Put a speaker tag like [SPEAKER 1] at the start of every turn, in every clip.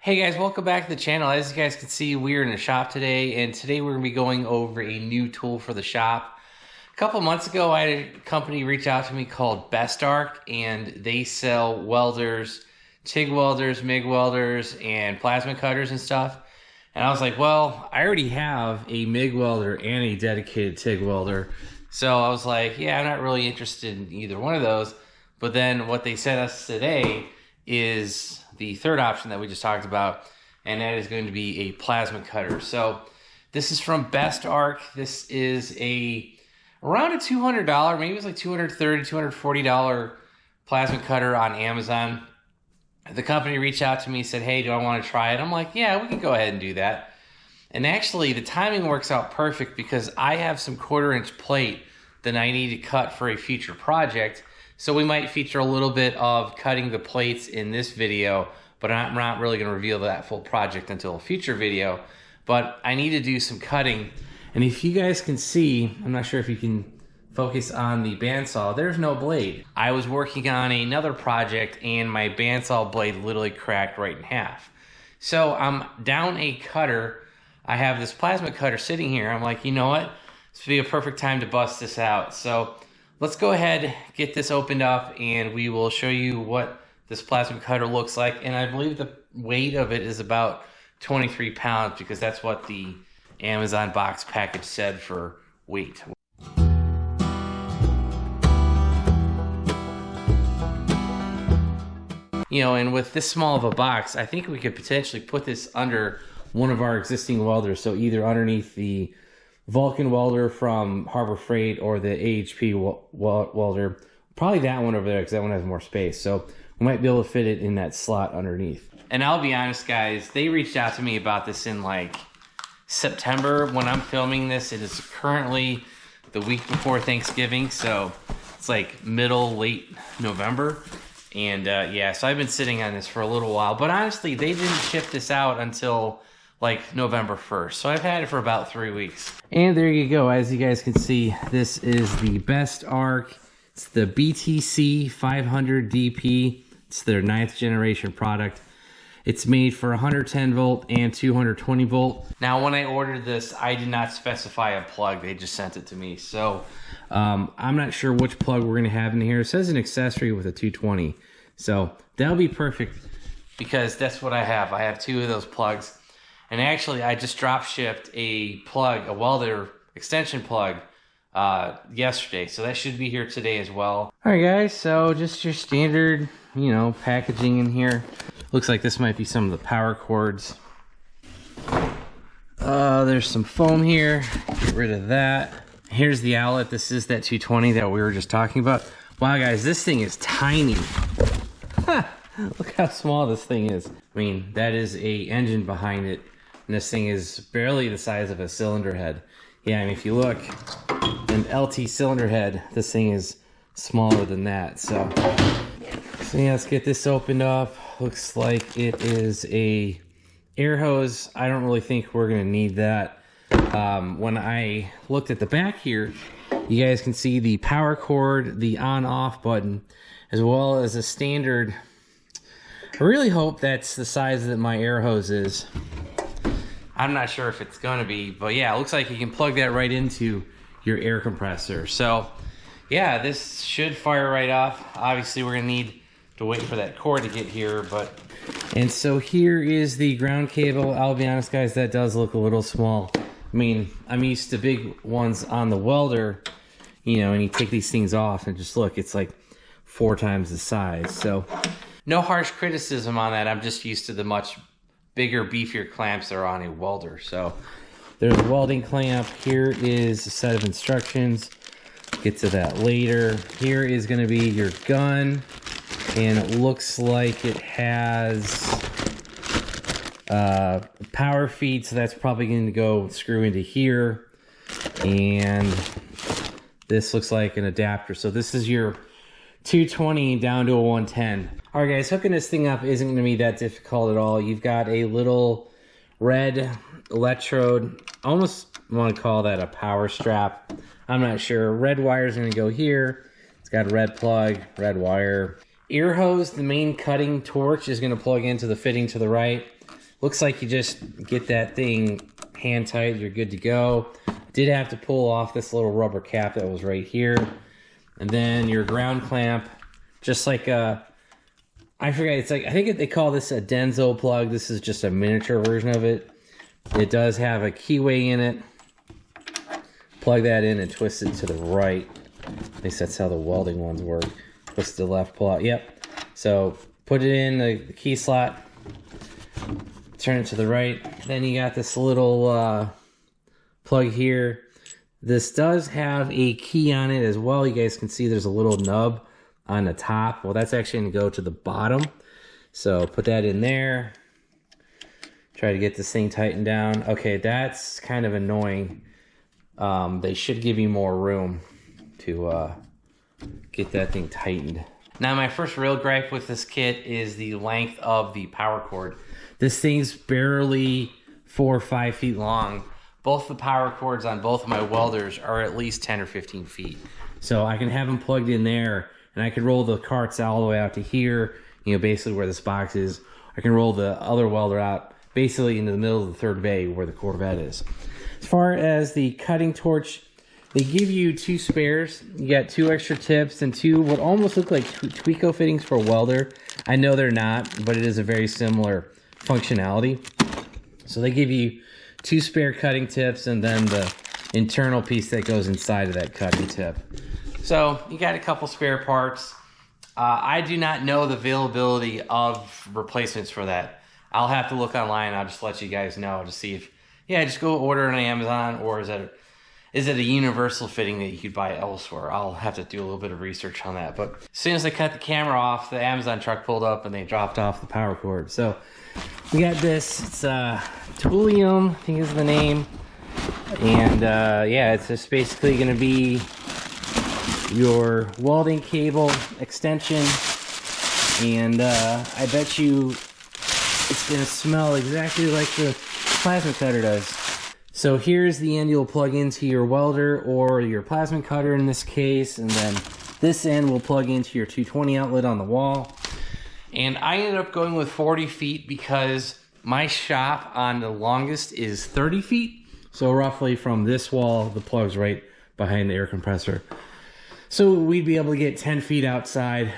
[SPEAKER 1] Hey guys, welcome back to the channel. As you guys can see, we're in the shop today, and today we're going to be going over a new tool for the shop. A couple months ago, I had a company reach out to me called BestArc, and they sell welders, TIG welders, MIG welders, and plasma cutters and stuff. And I was like, well, I already have a MIG welder and a dedicated TIG welder. So I was like, yeah, I'm not really interested in either one of those. But then what they sent us today is the third option that we just talked about, and that is going to be a plasma cutter. So this is from BestArc. This is around a $200, maybe it's like $230, $240 plasma cutter on Amazon. The company reached out to me and said, hey, do I want to try it? I'm like, yeah, we can go ahead and do that. And actually, the timing works out perfect because I have some 1/4-inch plate that I need to cut for a future project. So we might feature a little bit of cutting the plates in this video, but I'm not really going to reveal that full project until a future video. But I need to do some cutting. And if you guys can see, I'm not sure if you can focus on the bandsaw, there's no blade. I was working on another project and my bandsaw blade literally cracked right in half. So I'm down a cutter. I have this plasma cutter sitting here. I'm like, you know what? This would be a perfect time to bust this out. So let's go ahead, get this opened up, and we will show you what this plasma cutter looks like. And I believe the weight of it is about 23 pounds because that's what the Amazon box package said for weight. You know, and with this small of a box, I think we could potentially put this under one of our existing welders. So either underneath the Vulcan welder from Harbor Freight or the AHP welder. Probably that one over there because that one has more space. So we might be able to fit it in that slot underneath. And I'll be honest, guys, they reached out to me about this in like September. When I'm filming this, it is currently the week before Thanksgiving. So it's like late November. And yeah, so I've been sitting on this for a little while. But honestly, they didn't ship this out until like November 1st. So I've had it for about 3 weeks. And there you go. As you guys can see, this is the BestArc. It's the BTC500DP. It's their 9th generation product. It's made for 110 volt and 220 volt. Now, when I ordered this, I did not specify a plug. They just sent it to me. So I'm not sure which plug we're gonna have in here. It says an accessory with a 220. So that'll be perfect because that's what I have. I have 2 of those plugs. And actually, I just drop shipped a plug, a welder extension plug yesterday. So that should be here today as well. All right, guys. So just your standard, you know, packaging in here. Looks like this might be some of the power cords. There's some foam here. Get rid of that. Here's the outlet. This is that 220 that we were just talking about. Wow, guys, this thing is tiny. Look how small this thing is. I mean, that is a engine behind it. And this thing is barely the size of a cylinder head. Yeah, I mean, if you look, an LT cylinder head, this thing is smaller than that. So yeah, let's get this opened up. Looks like it is a air hose. I don't really think we're gonna need that. When I looked at the back here, you guys can see the power cord, the on-off button, as well as a standard. I really hope that's the size that my air hose is. I'm not sure if it's gonna be, but yeah, it looks like you can plug that right into your air compressor. So yeah, this should fire right off. Obviously, we're gonna need to wait for that cord to get here, and so here is the ground cable. I'll be honest, guys, that does look a little small. I mean, I'm used to big ones on the welder, you know, and you take these things off and just look, it's like 4 times the size. So no harsh criticism on that. I'm just used to the much bigger, beefier clamps that are on a welder. So there's a welding clamp. Here is a set of instructions. Get to that later. Here is going to be your gun, and it looks like it has power feed, so that's probably going to go screw into here. And this looks like an adapter. So this is your 220 down to a 110. All right, guys, hooking this thing up isn't going to be that difficult at all. You've got a little red electrode. I almost want to call that a power strap. I'm not sure. Red wire is going to go here. It's got a red plug, red wire. Ear hose, the main cutting torch, is going to plug into the fitting to the right. looks like you just get that thing hand tight, you're good to go. Did have to pull off this little rubber cap that was right here. And then your ground clamp, just like a, I forget, it's like, I think they call this a Denso plug. This is just a miniature version of it. It does have a keyway in it. Plug that in and twist it to the right. At least that's how the welding ones work. Twist to the left, pull out, yep. So put it in the key slot, turn it to the right. Then you got this little plug here. This does have a key on it as well. You guys can see there's a little nub on the top. Well, that's actually going to go to the bottom. So put that in there. Try to get this thing tightened down. Okay, that's kind of annoying. They should give you more room to get that thing tightened. Now, my first real gripe with this kit is the length of the power cord. This thing's barely 4 or 5 feet long. Both the power cords on both of my welders are at least 10 or 15 feet. So I can have them plugged in there, and I can roll the carts all the way out to here, you know, basically where this box is. I can roll the other welder out basically into the middle of the third bay where the Corvette is. As far as the cutting torch, they give you 2 spares. You got 2 extra tips and 2 what almost look like Tweako fittings for a welder. I know they're not, but it is a very similar functionality. So they give you 2 spare cutting tips and then the internal piece that goes inside of that cutting tip. So you got a couple spare parts. I do not know the availability of replacements for that. I'll have to look online. I'll just let you guys know to see if, yeah, just go order it on Amazon, or is it a universal fitting that you could buy elsewhere? I'll have to do a little bit of research on that. But as soon as I cut the camera off, the Amazon truck pulled up and they dropped off the power cord. So we got this. It's Thulium, I think is the name. And yeah, it's just basically going to be your welding cable extension. And I bet you it's going to smell exactly like the plasma cutter does. So here's the end you'll plug into your welder or your plasma cutter in this case, and then this end will plug into your 220 outlet on the wall. And I ended up going with 40 feet because my shop on the longest is 30 feet. So roughly from this wall, the plug's right behind the air compressor. So we'd be able to get 10 feet outside,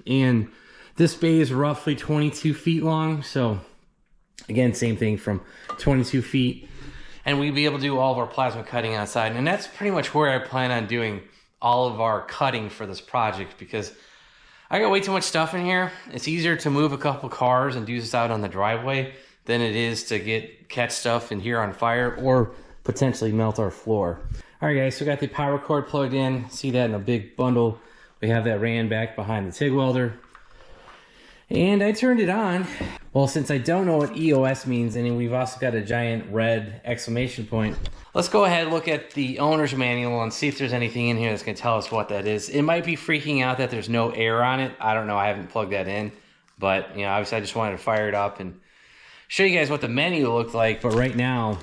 [SPEAKER 1] and this bay is roughly 22 feet long. So again, same thing from 22 feet. And we'd be able to do all of our plasma cutting outside. And that's pretty much where I plan on doing all of our cutting for this project, because I got way too much stuff in here. It's easier to move a couple cars and do this out on the driveway than it is to catch stuff in here on fire or potentially melt our floor. All right, guys, so we got the power cord plugged in. See that in a big bundle. We have that ran back behind the TIG welder. And I turned it on. Well, since I don't know what EOS means, and we've also got a giant red exclamation point, let's go ahead and look at the owner's manual and see if there's anything in here that's going to tell us what that is. It might be freaking out that there's no air on it. I don't know. I haven't plugged that in. But, you know, obviously I just wanted to fire it up and show you guys what the menu looked like. But right now,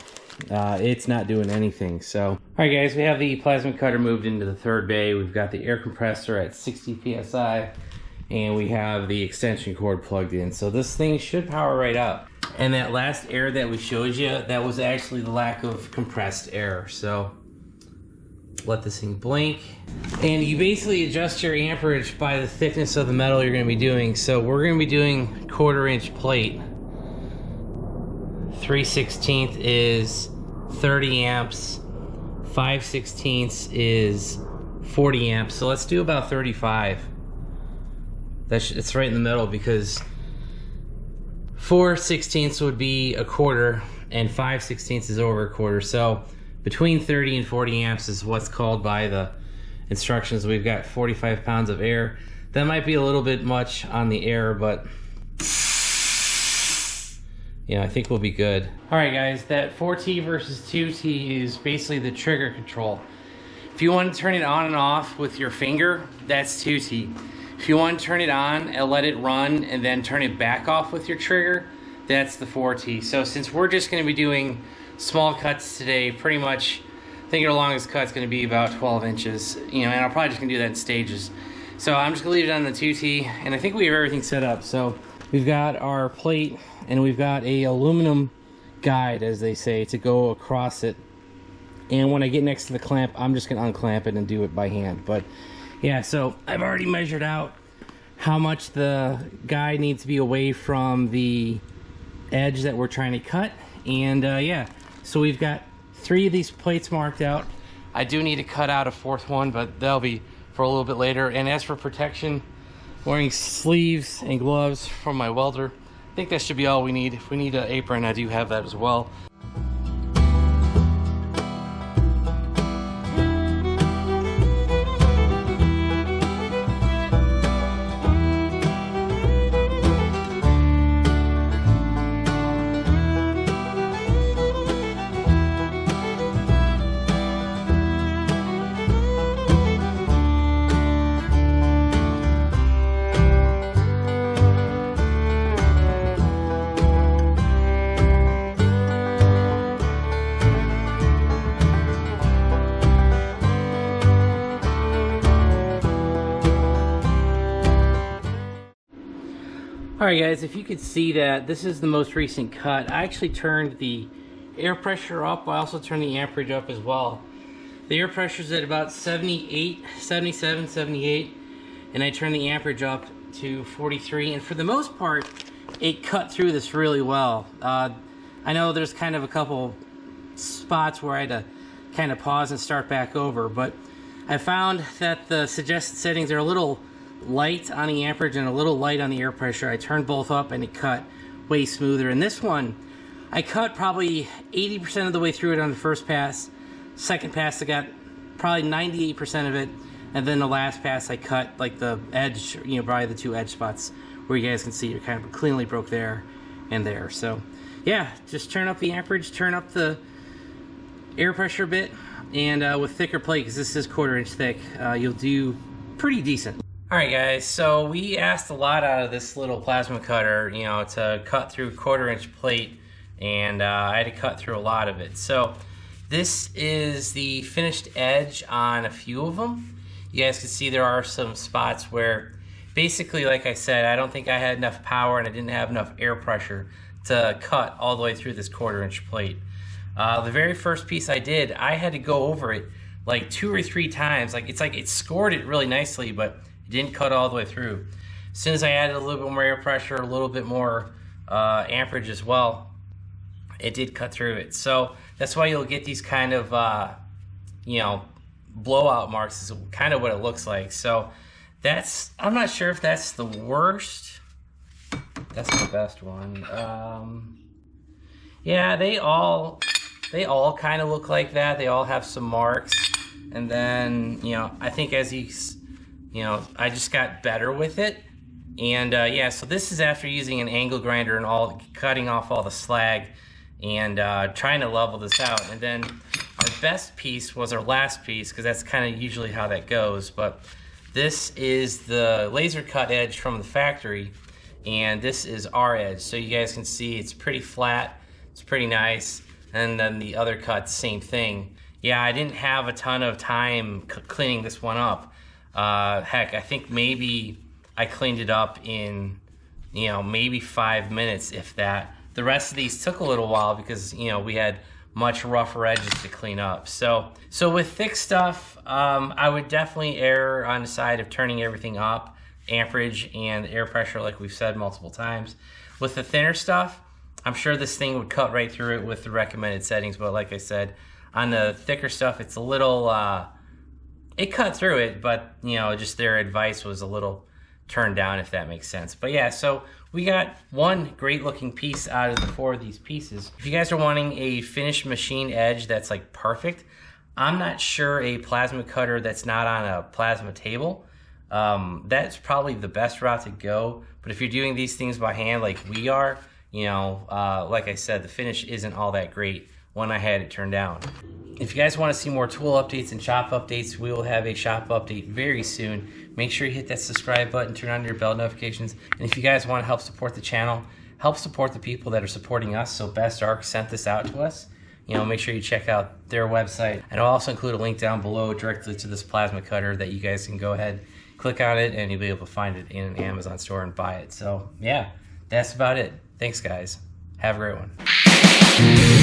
[SPEAKER 1] it's not doing anything. So, all right, guys, we have the plasma cutter moved into the third bay. We've got the air compressor at 60 PSI. And we have the extension cord plugged in. So this thing should power right up. And that last air that we showed you, that was actually the lack of compressed air. So let this thing blink. And you basically adjust your amperage by the thickness of the metal you're gonna be doing. So we're gonna be doing 1/4 inch plate. 3/16 is 30 amps. 5/16 is 40 amps. So let's do about 35. It's right in the middle, because 4/16 would be 1/4 and 5/16 is over 1/4. So between 30 and 40 amps is what's called by the instructions. We've got 45 pounds of air. That might be a little bit much on the air, but yeah, I think we'll be good. All right, guys, that 4T versus 2T is basically the trigger control. If you want to turn it on and off with your finger, that's 2T. If you want to turn it on and let it run and then turn it back off with your trigger, that's the 4T. So since we're just going to be doing small cuts today, pretty much, I think our longest cut's going to be about 12 inches. You know, and I'm probably just going to do that in stages. So I'm just going to leave it on the 2T, and I think we have everything set up. So we've got our plate, and we've got a aluminum guide, as they say, to go across it. And when I get next to the clamp, I'm just gonna unclamp it and do it by hand. But yeah, so I've already measured out how much the guide needs to be away from the edge that we're trying to cut. And yeah, so we've got 3 of these plates marked out. I do need to cut out a 4th one, but that'll be for a little bit later. And as for protection, wearing sleeves and gloves from my welder. I think that should be all we need. If we need an apron, I do have that as well. Alright guys, if you could see that, this is the most recent cut. I actually turned the air pressure up. I also turned the amperage up as well. The air pressure is at about 78, 77, 78, and I turned the amperage up to 43, and for the most part, it cut through this really well. I know there's kind of a couple spots where I had to kind of pause and start back over, but I found that the suggested settings are a little light on the amperage and a little light on the air pressure. I turned both up and it cut way smoother. And this one, I cut probably 80% of the way through it on the first pass. Second pass, I got probably 98% of it. And then the last pass, I cut like the edge, you know, probably the 2 edge spots where you guys can see it kind of cleanly broke there and there. So yeah, just turn up the amperage, turn up the air pressure a bit, and with thicker plate, because this is 1/4 inch thick, you'll do pretty decent. Alright guys, so we asked a lot out of this little plasma cutter, you know, to cut through 1/4 inch plate, and I had to cut through a lot of it. So this is the finished edge on a few of them. You guys can see there are some spots where basically, like I said, I don't think I had enough power and I didn't have enough air pressure to cut all the way through this 1/4 inch plate. The very first piece I did, I had to go over it like 2 or 3 times. Like it scored it really nicely, but didn't cut all the way through. As soon as I added a little bit more air pressure, a little bit more amperage as well, it did cut through it. So that's why you'll get these kind of, you know, blowout marks is kind of what it looks like. So that's, I'm not sure if that's the worst. That's the best one. Yeah, they all kind of look like that. They all have some marks. And then, you know, I think as you know, I just got better with it. And yeah, so this is after using an angle grinder and cutting off all the slag and trying to level this out. And then our best piece was our last piece, because that's kind of usually how that goes. But this is the laser cut edge from the factory, and this is our edge. So you guys can see it's pretty flat, it's pretty nice. And then the other cut, same thing. Yeah, I didn't have a ton of time cleaning this one up. Heck, I think maybe I cleaned it up in, you know, maybe 5 minutes, if that. The rest of these took a little while because, you know, we had much rougher edges to clean up. So with thick stuff, I would definitely err on the side of turning everything up, amperage and air pressure, like we've said multiple times. With the thinner stuff, I'm sure this thing would cut right through it with the recommended settings, but like I said, on the thicker stuff, it's a little, it cut through it, but, you know, just their advice was a little turned down, if that makes sense. But yeah, so we got one great looking piece out of the 4 of these pieces. If you guys are wanting a finished machine edge that's like perfect, I'm not sure a plasma cutter that's not on a plasma table, that's probably the best route to go. But if you're doing these things by hand like we are, you know, like I said, the finish isn't all that great when I had it turned down. If you guys want to see more tool updates and shop updates, we will have a shop update very soon. Make sure you hit that subscribe button, turn on your bell notifications. And if you guys want to help support the channel, help support the people that are supporting us. So Best Arc sent this out to us. You know, make sure you check out their website. And I'll also include a link down below directly to this plasma cutter that you guys can go ahead, click on it, and you'll be able to find it in an Amazon store and buy it. So yeah, that's about it. Thanks, guys. Have a great one.